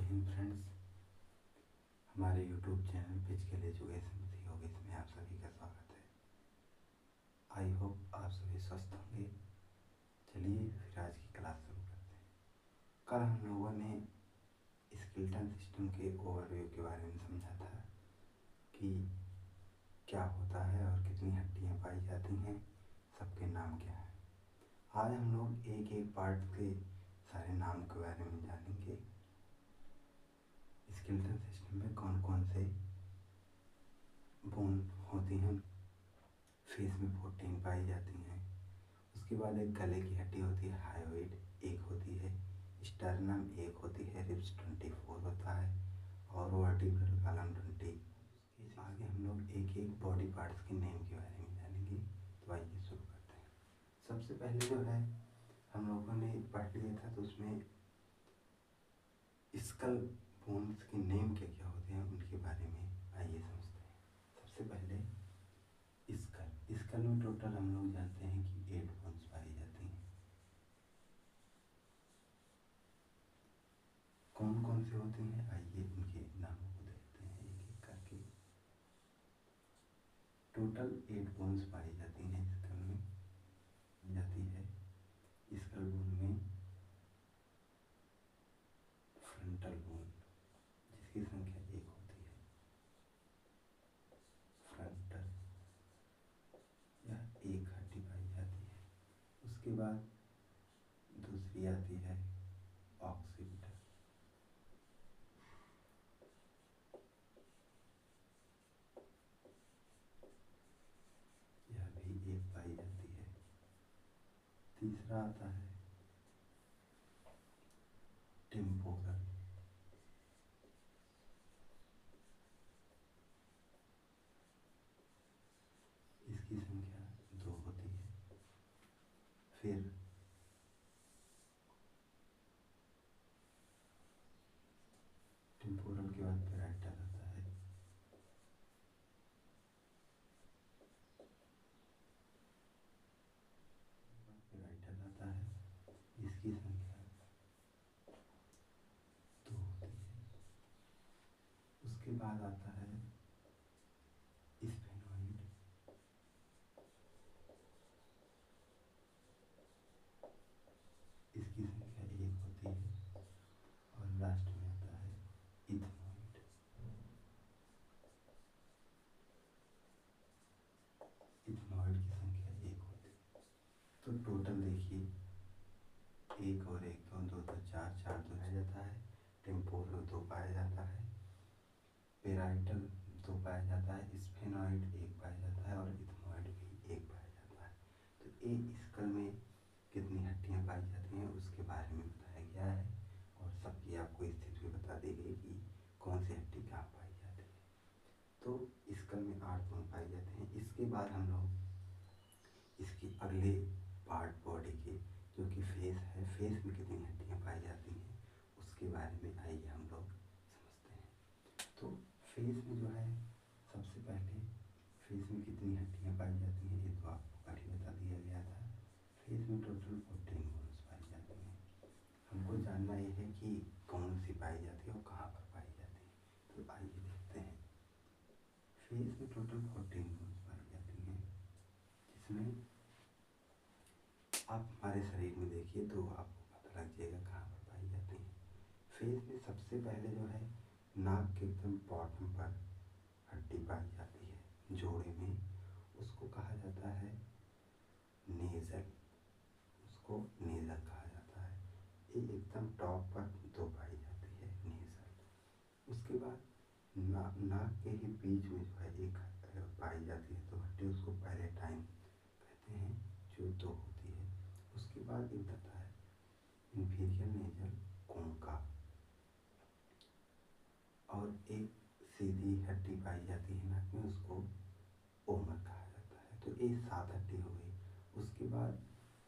Hind friends, हमारे YouTube channel physical education with Yogesh में आप सभी का स्वागत है। आई होप आप सभी स्वस्थ होंगे। चलिए फिर आज की क्लास शुरू करते हैं। कल हम लोगों ने स्केलेटल सिस्टम के ओवरव्यू के बारे में समझा था कि क्या होता है और कितनी हड्डियाँ पाई जाती हैं, सबके नाम क्या है। आज हम लोग एक एक पार्ट के सारे नाम के बारे में जानेंगे। स्केलेटल सिस्टम में कौन कौन से बोन होती हैं। फेस में 14 पाई जाती हैं। उसके बाद एक गले की हड्डी होती है हायोइड, एक होती है स्टर्नम, एक होती है रिब्स 24 होता है और वर्टिब्रल कॉलम 20। इसके आगे हम लोग एक एक बॉडी पार्ट्स के नेम के बारे में जानेंगे। तो आइए शुरू करते हैं। सबसे पहले जो है हम लोगों ने पढ़ लिया था, तो उसमें स्कल बोन्स के नेम क्या क्या होते हैं उनके बारे में आइए समझते हैं। सबसे पहले स्कल में टोटल हम लोग जानते हैं कि 8 बोन्स पाई जाती हैं। कौन कौन से होते हैं आइए उनके नामों को देखते हैं एक एक करके। टोटल 8 बोन्स पाई जाती हैं स्कल में। जाती है स्कल बोन में फ्रंटल बोन, जिसकी संख्या 1 होती है। फ्रंटल या एक हड्डी पाई जाती है। उसके बाद दूसरी आती है ऑक्सीपिटल, यह भी एक पाई जाती है। तीसरा आता है टेम्पोरल, इसकी संख्या 2 होती है। फिर टेम्पोरल के बाद पैराइटल आता है। पैराइटल आता है, इसकी संख्या 2 होती है। उसके बाद आता है स्फेनॉइड, इसकी संख्या 1 होती है। और लास्ट में आता है इथेनॉइड, इथेनॉइड की संख्या 1 होती है। तो टोटल देखिए 1 और 1 2 2 2 4 4 2 रह जाता है। टेम्पोरल 2 पाया जाता है, पेराइटल 2 पाया जाता है, स्फेनॉइड 1 पाया जाता है और इथेनॉइड भी 1 पाया जाता है। तो एक स्कल में कितनी हड्डियां पाई जाती हैं उसके बारे में बताया गया है और सबकी आपको स्थिति भी बता दी गई कि कौन सी हड्डी कहाँ पाई जाती है। तो स्कल में 8 बोन पाए जाते हैं। इसके बाद हम लोग इसकी अगले पार्ट बॉडी के, जो कि फेस है, फेस में कितनी हड्डियां पाई जाती हैं उसके बारे में आइए हम लोग समझते हैं। तो फेस में जो है सबसे पहले फेस में कितनी हड्डियां पाई जाती हैं ये तो आपको कल ही बता दिया गया था। फेस में टोटल 14 बोन्स पाई जाती हैं। हमको जानना ये है कि कौन सी पाई जाती है और कहाँ पर पाई जाती है। तो आइए देखते हैं। फेस में टोटल 14 बोन्स पाई जाती हैं, जिसमें आप हमारे शरीर में देखिए तो आपको पता लग जाएगा कहाँ पर पाई जाती हैं। फेस में सबसे पहले जो है नाक के एकदम बॉटम पर हड्डी पाई जाती है जोड़े में, उसको कहा जाता है नेजल, उसको नेजल कहा जाता है। ये एकदम टॉप पर 2 पाई जाती है नेजल। उसके बाद नाक के ही बीच में जो है एक पाई जाती है तो हड्डी, उसको पैलेटाइन कहते हैं, जो 2 होती है। उसके बाद एक आता है इंफीरियर नेजल कोंका, और एक सीधी हड्डी पाई जाती है नाक में, उसको ओमर कहा जाता है। तो ये 7 हड्डी हो गई। उसके बाद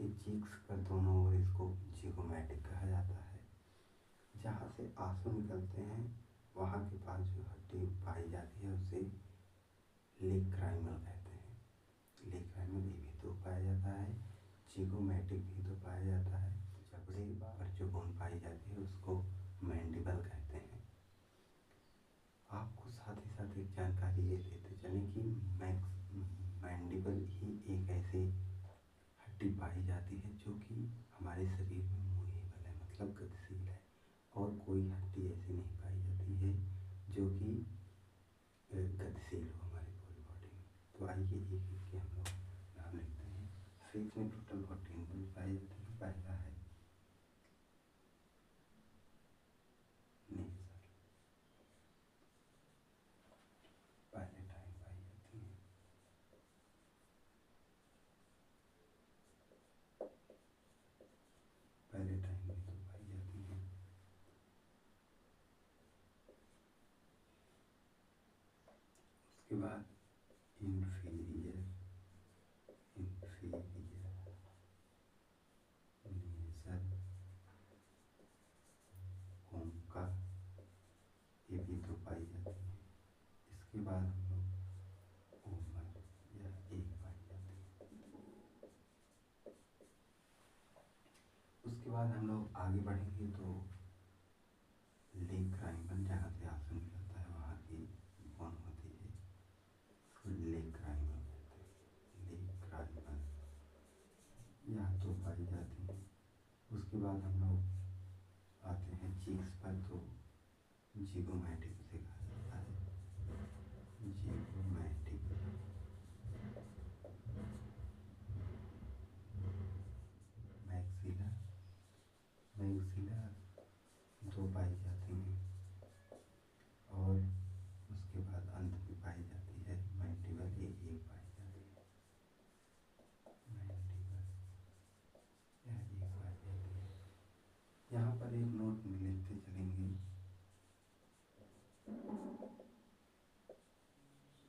ये चीक्स पर दोनों ओर इसको जिगोमैटिक कहा जाता है। जहाँ से आंसू निकलते हैं वहाँ के पास जो हड्डी पाई जाती है उसे लेक्राइमल कहते हैं। लेक्राइमल ये भी 2 पाया जाता है, जिगोमैटिक भी 2 पाया जाता है। जबड़े पर जो बोन पाई जाती है उसको मैंडिबल कहते हैं। यानी कि मैंडिबल ही एक ऐसी हड्डी पाई जाती है जो कि हमारे शरीर में मूवेबल है, मतलब गतिशील है, और कोई हड्डी ऐसी नहीं पाई जाती है जो कि गतिशील हो हमारी पूरी बॉडी में। तो आइए एक एक के हम लोग नाम लिखते हैं। फेस में टोटल 14 बोन्स पाए जाते हैं। पहला है नेजल, पहले टाइम पाई जाती है। पहले टाइम में तो पाई जाती है। उसके बाद इंफीरियर, नेजल, कोंका, ये भी तो पाई जाती है। इसके बाद हम लोग ओमर या एक पाई जाती है। उसके बाद हम लोग आगे बढ़ेंगे तो लेग क्राइमल, जहाँ से आंसू निकलता है वहाँ की बोन होती है, उसको लेग क्राइमल कहते हैं। लेग क्राइमल यहाँ तो पाई जाती है। उसके बाद हम लोग आते हैं चीक्स पर, तो जिगोमैटिक उसे कहा जाता है। जिगोमैटिक, मैक्सिलर, मैक्सिलर दो पाई जाती हैं। और उसके बाद अंत में पाई जाती है मैंडिबल, एक पाई जाती है। मैंडिबल यह एक पाई जाती है। यहाँ पर एक नोट में लिखते चलेंगे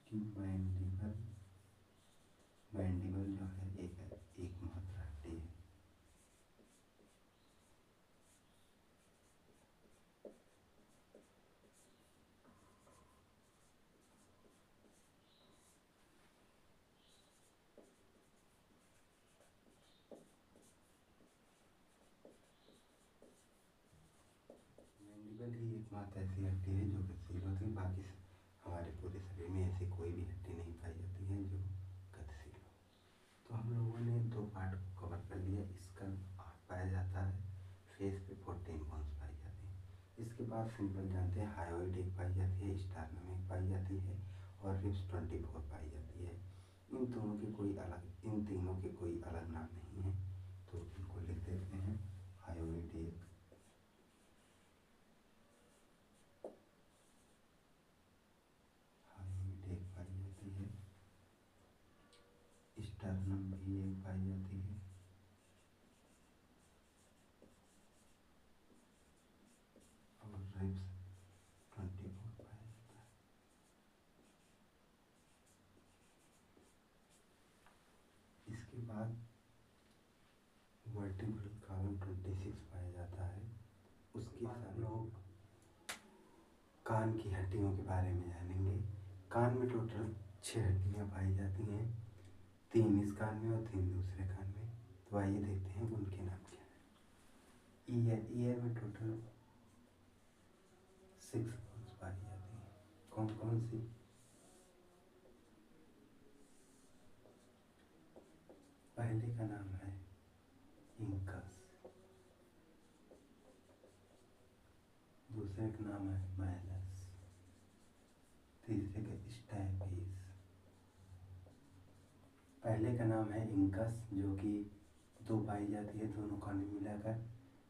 कि मैंडिबल, मैंडिबल जो है एक मात्र हड्डी है। मैंडिबल ही एकमात्र ऐसी हड्डी है जो गतिशील होती है। बाकी हमारे पूरे शरीर में ऐसी कोई भी हड्डी नहीं पाई जाती है जो गतिशील हो। तो हम लोगों ने दो पार्ट को कवर कर लिया। स्कल 8 पाया जाता है, फेस पे 14 बोन्स पाई जाती है। इसके बाद सिंपल जानते हैं, हायोइड एक पाई जाती है, स्टर्नम एक पाई जाती है, और रिब्स 24 पाई जाती है। इन तीनों के कोई अलग नाम नहीं है, तो इनको लिख देते हैं। हायोइड एक, पाई जाती है। स्टर्नम भी एक पाई जाती है, और रिब्स 24 पाया जाता है। इसके बाद वर्टिब्रल कॉलम 26 पाया जाता है। उसके बाद हम लोग कान की हड्डियों के बारे में जानेंगे। कान में टोटल 6 हड्डियाँ पाई जाती हैं, 3 इस कान में और 3 दूसरे कान में। तो आइए देखते हैं उनके नाम क्या है। ईयर में टोटल 6 बोन्स पाई जाती हैं। कौन कौन सी? पहले का नाम है इंकस, दूसरे का नाम है मैलस, तीसरे का स्टैपिस। पहले का नाम है इंकस जो कि 2 पाई जाती है दोनों कान में मिलाकर।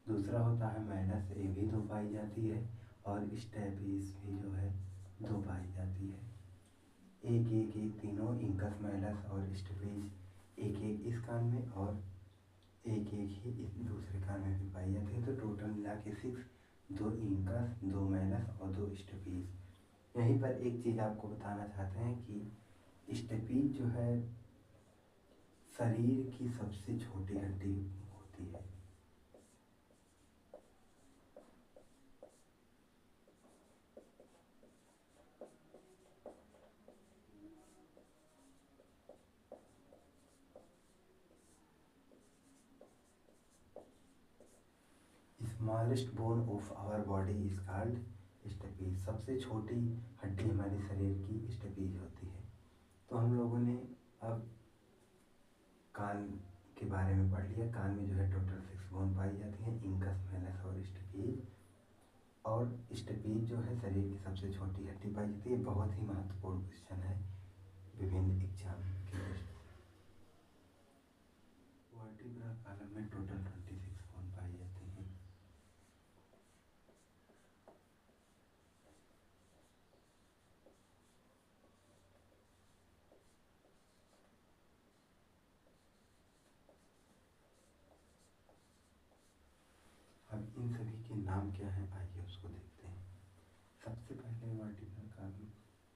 दूसरा होता है मैलस, ये भी 2 पाई जाती है, और स्टैपिस भी जो है 2 पाई जाती है। एक तीनों इंकस, मैलस और स्टैपिस एक इस कान में और एक ही इस दूसरे कान में भी पाई जाती है। तो टोटल मिला के 6, 2 इंकस, 2 मैलस और 2 स्टैपिस। यहीं पर एक चीज़ आपको बताना चाहते हैं कि स्टैपिस जो है शरीर की सबसे छोटी हड्डी होती है। Smallest bone of our body is called stapes. सबसे छोटी हड्डी हमारे शरीर की स्टैपिस होती है। तो हम लोगों ने अब कान के बारे में पढ़ लिया। कान में जो है टोटल 6 बोन पाई जाती हैं, इंकस, मेलस और स्टेपीज। और स्टेपीज जो है शरीर की सबसे छोटी हड्डी पाई जाती है। बहुत ही महत्वपूर्ण क्वेश्चन है विभिन्न एग्जाम के दृष्टि से। वर्टिब्रल कॉलम में टोटल 26 बोन पाई जाती हैं। अब इन सभी के नाम क्या हैं, आइए उसको देखते हैं। सबसे पहले वर्टिब्रल कॉलम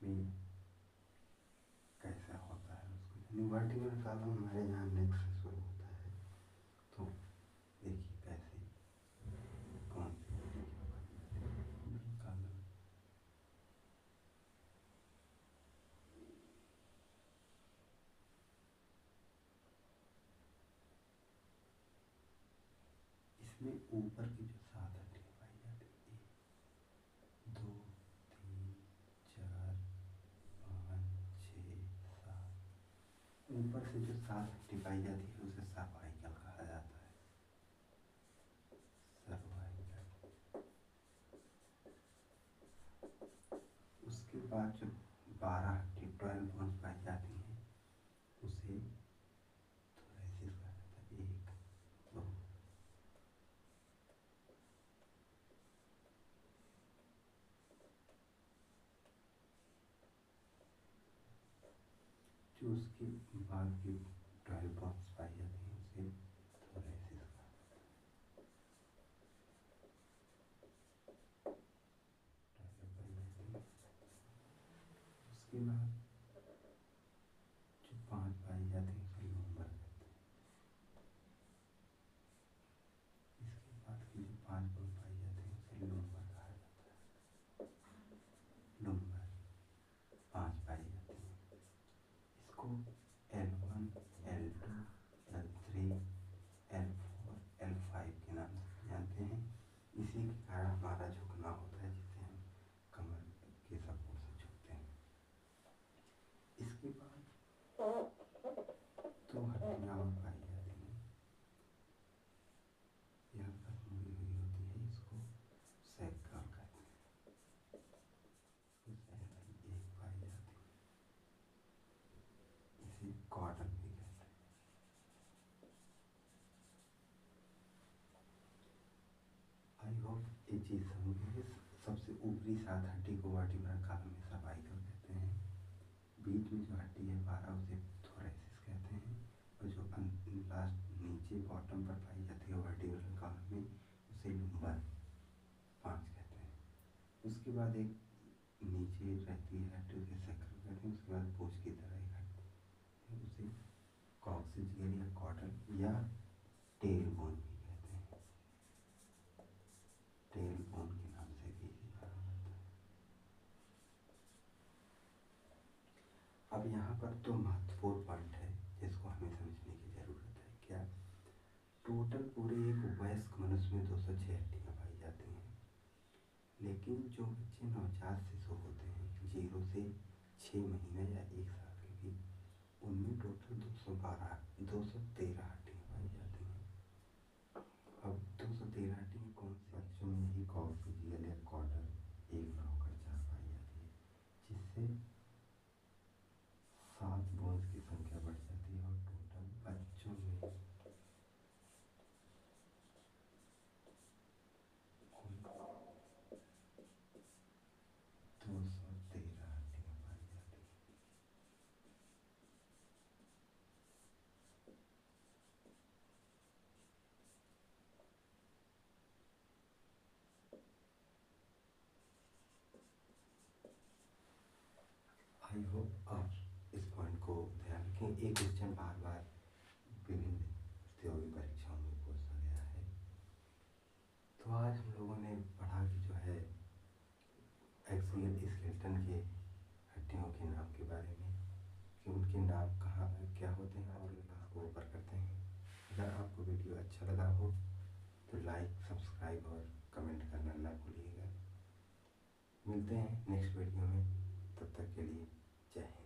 में कैसा होता है उसको, यानी वर्टिब्रल कॉलम हमारे यहाँ नेक से शुरू होता है। तो देखिए कैसे कौन सी वर्टिब्रल कॉलम। इसमें ऊपर की जो 7 हड्डियाँ पाई जाती है, 1 2 3 4 5 6 7, ऊपर से जो 7 हड्डी पाई जाती है उसे सर्वाइकल कहा जाता है। सर्वाइकल। उसके बाद जो 12 हड्डी 12 बोन्स पाई जाती हैं उसे थोरेसिस कहा जाता है। 1 2 जो उसके बाद की 12 बोन्स पाई जाती हैं उसे थोरेसिस कहा जाता है। 12 पाई जाती है। उसके बाद जो 5 पाई जाती है उसे लूम्बर कहते हैं। इसके बाद की जो 5 बोन पाई जाती है उसे लूम्बर कहा जाता है। लूम्बर 5 पाई जाती है। इसको L1 L2 L3 L4 L5 के नाम से जानते हैं। इसी के कारण हमारा झुकना होता है, जिसे हम कमर के सपोर्ट से झुकते हैं। इसके बाद 2 हड्डियाँ और पाई जाती हैं, यहाँ पर मुड़ी हुई होती है, इसको सैक्रम कहते हैं। एक पाई जाती है, इसे कॉर्डल भी कहते हैं। आई होप ये चीज़ समझ गए। सबसे ऊपरी 7 हड्डी को वर्टिब्रल कॉलम में सर्वाइकल कहते हैं। बीच में जो हड्डी है 12 उसे थोरेसिस कहते हैं। और जो लास्ट नीचे बॉटम पर पाई जाती है वर्टिब्रल कॉलम में उसे लूम्बर 5 कहते हैं। उसके बाद एक नीचे रहती है हड्डी उसे सैक्रम कहते हैं। उसके बाद पूंछ की तरह एक हड्डी उसे कॉक्सिजियल या कॉर्डल या टेल बोन भी कहते हैं। टेल बोन के नाम से भी जाना जाता है। अब यहाँ पर तो महत्वपूर्ण पॉइंट है जिसको हमें समझने की ज़रूरत है। क्या? टोटल पूरे एक वयस्क मनुष्य में 206 हड्डियाँ पाई जाती हैं, लेकिन जो बच्चे नवजात शिशु होते हैं 0 से 6 महीने या 1 साल के भी, उनमें टोटल 213 हड्डियाँ पाई जाती हैं। अब 213 हड्डियाँ कौन सी? बच्चों में ही कॉक्सिजियल या कॉर्डल 1 में होकर 4 पाई जाती है, जिससे 7 बोन्स की संख्या बढ़ जाती है और टोटल बच्चों में कुल 213 हड्डियाँ पाई जाती हैं। आई होप आप इस पॉइंट को ध्यान रखें। एक क्वेश्चन बार बार विभिन्न प्रतियोगी परीक्षाओं में पूछा गया है। तो आज हम लोगों ने पढ़ा कि जो है एक्सियल स्केलेटन के हड्डियों के नाम के बारे में, कि उनके नाम कहाँ क्या होते हैं और कहाँ को ऊपर करते हैं। अगर आपको वीडियो अच्छा लगा हो तो लाइक, सब्सक्राइब और कमेंट करना ना भूलिएगा। मिलते हैं नेक्स्ट वीडियो में, तब तक के लिए जय हिंद।